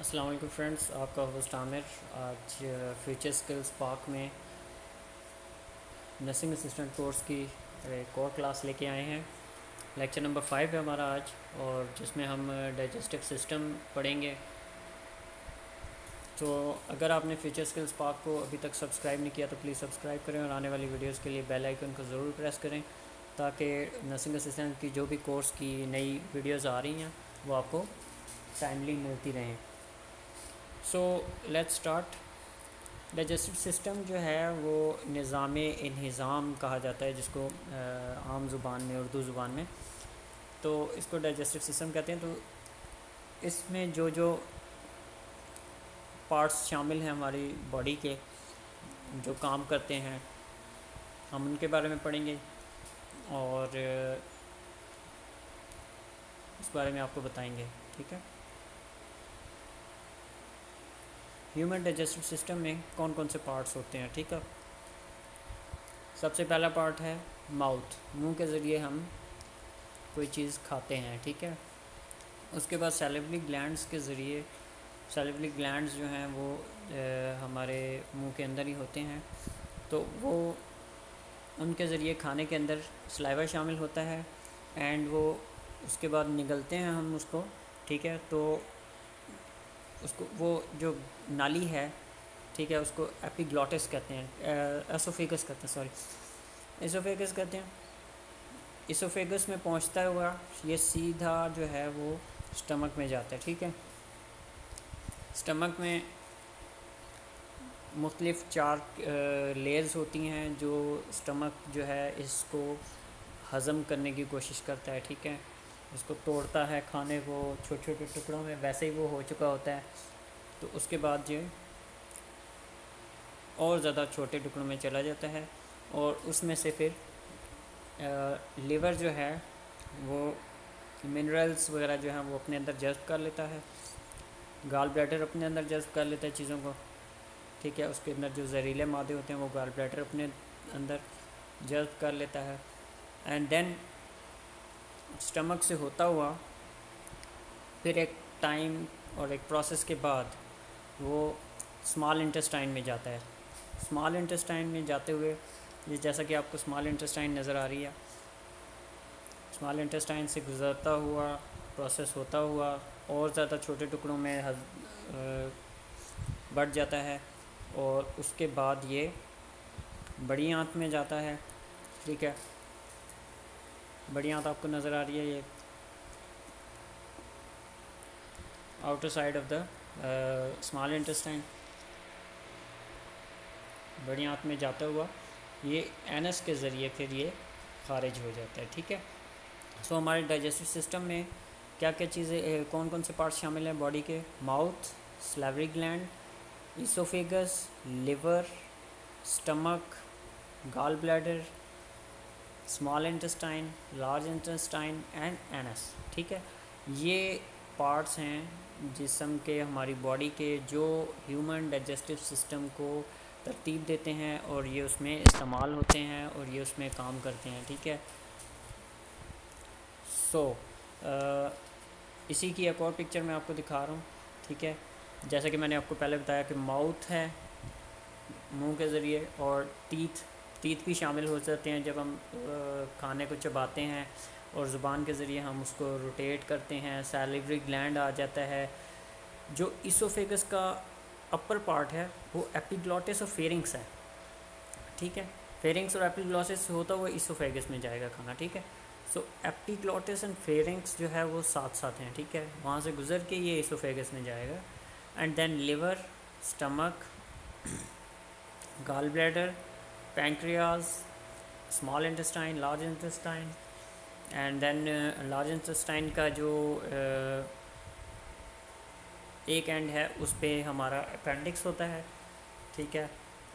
अस्सलाम वालेकुम फ्रेंड्स, आपका होस्ट आमिर। आज फ्यूचर स्किल्स पार्क में नर्सिंग असिस्टेंट कोर्स की एक और क्लास लेके आए हैं। लेक्चर नंबर 5 है हमारा आज, और जिसमें हम डाइजेस्टिव सिस्टम पढ़ेंगे। तो अगर आपने फ्यूचर स्किल्स पार्क को अभी तक सब्सक्राइब नहीं किया तो प्लीज़ सब्सक्राइब करें, और आने वाली वीडियोज़ के लिए बेल आइकन को ज़रूर प्रेस करें ताकि नर्सिंग असिस्टेंट की जो भी कोर्स की नई वीडियोज़ आ रही हैं वो आपको टाइमली मिलती रहें। So let's start. Digestive system जो है वो निज़ाम इंहिज़ाम कहा जाता है, जिसको आम ज़ुबान में, उर्दू ज़ुबान में तो इसको डाइजेस्टिव सिस्टम कहते हैं। तो इसमें जो जो पार्ट्स शामिल हैं हमारी बॉडी के, जो काम करते हैं, हम उनके बारे में पढ़ेंगे और इस बारे में आपको बताएंगे। ठीक है। ह्यूमन डाइजेस्टिव सिस्टम में कौन कौन से पार्ट्स होते हैं? ठीक है। सबसे पहला पार्ट है माउथ। मुंह के ज़रिए हम कोई चीज़ खाते हैं। ठीक है। उसके बाद सैलिवरी ग्लैंड्स के ज़रिए, सैलिवरी ग्लैंड्स जो हैं वो हमारे मुंह के अंदर ही होते हैं, तो वो उनके ज़रिए खाने के अंदर सलाइवा शामिल होता है एंड वो उसके बाद निगलते हैं हम उसको। ठीक है। तो उसको वो जो नाली है, ठीक है, उसको एपिग्लॉटिस कहते हैं, एसोफेगस कहते हैं, सॉरी एसोफेगस कहते हैं। इसोफेगस में पहुंचता हुआ ये सीधा जो है वो स्टमक में जाता है। ठीक है। स्टमक में मुख्तलिफ़ 4 लेयर्स होती हैं जो स्टमक जो है इसको हज़म करने की कोशिश करता है। ठीक है। इसको तोड़ता है खाने को छोटे छोटे टुकड़ों में, वैसे ही वो हो चुका होता है। तो उसके बाद जो और ज़्यादा छोटे टुकड़ों में चला जाता है, और उसमें से फिर लिवर जो है वो मिनरल्स वगैरह जो हैं वो अपने अंदर जज़्ब कर लेता है। गाल ब्लैडर अपने अंदर जज़्ब कर लेता है चीज़ों को। ठीक है। उसके अंदर जो जहरीले मादे होते हैं वो गाल ब्लैडर अपने अंदर जज़्ब कर लेता है। एंड देन स्टमक से होता हुआ फिर एक टाइम और एक प्रोसेस के बाद वो स्मॉल इंटेस्टाइन में जाता है। स्मॉल इंटेस्टाइन में जाते हुए, ये जैसा कि आपको स्मॉल इंटेस्टाइन नज़र आ रही है, स्मॉल इंटेस्टाइन से गुज़रता हुआ, प्रोसेस होता हुआ और ज़्यादा छोटे टुकड़ों में बढ़ जाता है, और उसके बाद ये बड़ी आंत में जाता है। ठीक है। बड़ी आंत आपको नज़र आ रही है, ये outer side of the small intestine. बड़ी आंत में जाता हुआ ये एनस के ज़रिए फिर ये खारिज हो जाता है। ठीक है। सो हमारे डाइजेस्टिव सिस्टम में क्या क्या चीज़ें, कौन कौन से पार्ट्स शामिल हैं बॉडी के? Mouth, salivary gland, oesophagus, liver, stomach, gall bladder, small intestine, large intestine and anus. ठीक है। ये पार्ट्स हैं जिस्म के, हमारी बॉडी के, जो ह्यूमन डाइजेस्टिव सिस्टम को तरतीब देते हैं और ये उसमें इस्तेमाल होते हैं और ये उसमें काम करते हैं। ठीक है। सो इसी की एक और पिक्चर मैं आपको दिखा रहा हूँ। ठीक है। जैसा कि मैंने आपको पहले बताया कि माउथ है मुंह के ज़रिए, और टीथ भी शामिल हो जाते हैं जब हम खाने को चबाते हैं और ज़ुबान के ज़रिए हम उसको रोटेट करते हैं। सैलिवरी ग्लैंड आ जाता है। जो इसोफेगस का अपर पार्ट है वो एपिग्लॉटिस और फेरिंग्स है। ठीक है। फेरिंग्स और एपिग्लॉटिस होता हुआ इसोफेगस में जाएगा खाना। ठीक है। सो एपिग्लॉटिस एंड फेरिंग्स जो है वो साथ साथ हैं। ठीक है। वहाँ से गुजर के ये इसोफेगस में जाएगा, and then liver, stomach, gall bladder, pancreas, small intestine, large intestine, and then large intestine का जो एक एंड है उस पर हमारा अपेंडिक्स होता है। ठीक है।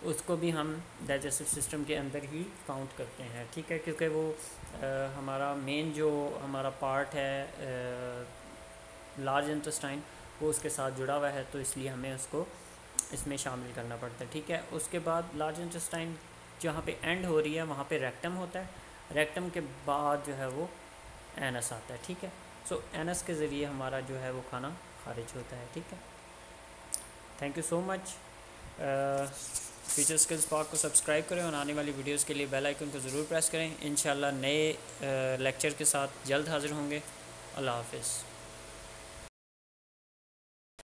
उसको भी हम डाइजेस्टिव सिस्टम के अंदर ही काउंट करते हैं। ठीक है। क्योंकि वो हमारा मेन जो हमारा पार्ट है लार्ज इंटेस्टाइन, वो उसके साथ जुड़ा हुआ है, तो इसलिए हमें उसको इसमें शामिल करना पड़ता है। ठीक है। उसके बाद लार्ज इंटेस्टाइन जहाँ पे एंड हो रही है वहाँ पे रेक्टम होता है। रेक्टम के बाद जो है वो एनस आता है। ठीक है। सो एनस के ज़रिए हमारा जो है वो खाना खारिज होता है। ठीक है। Thank you so much. Future skills park को सब्सक्राइब करें और आने वाली वीडियोस के लिए बेल आइकन को ज़रूर प्रेस करें। इंशाल्लाह नए लेक्चर के साथ जल्द हाज़िर होंगे। अल्लाह हाफ़िज़।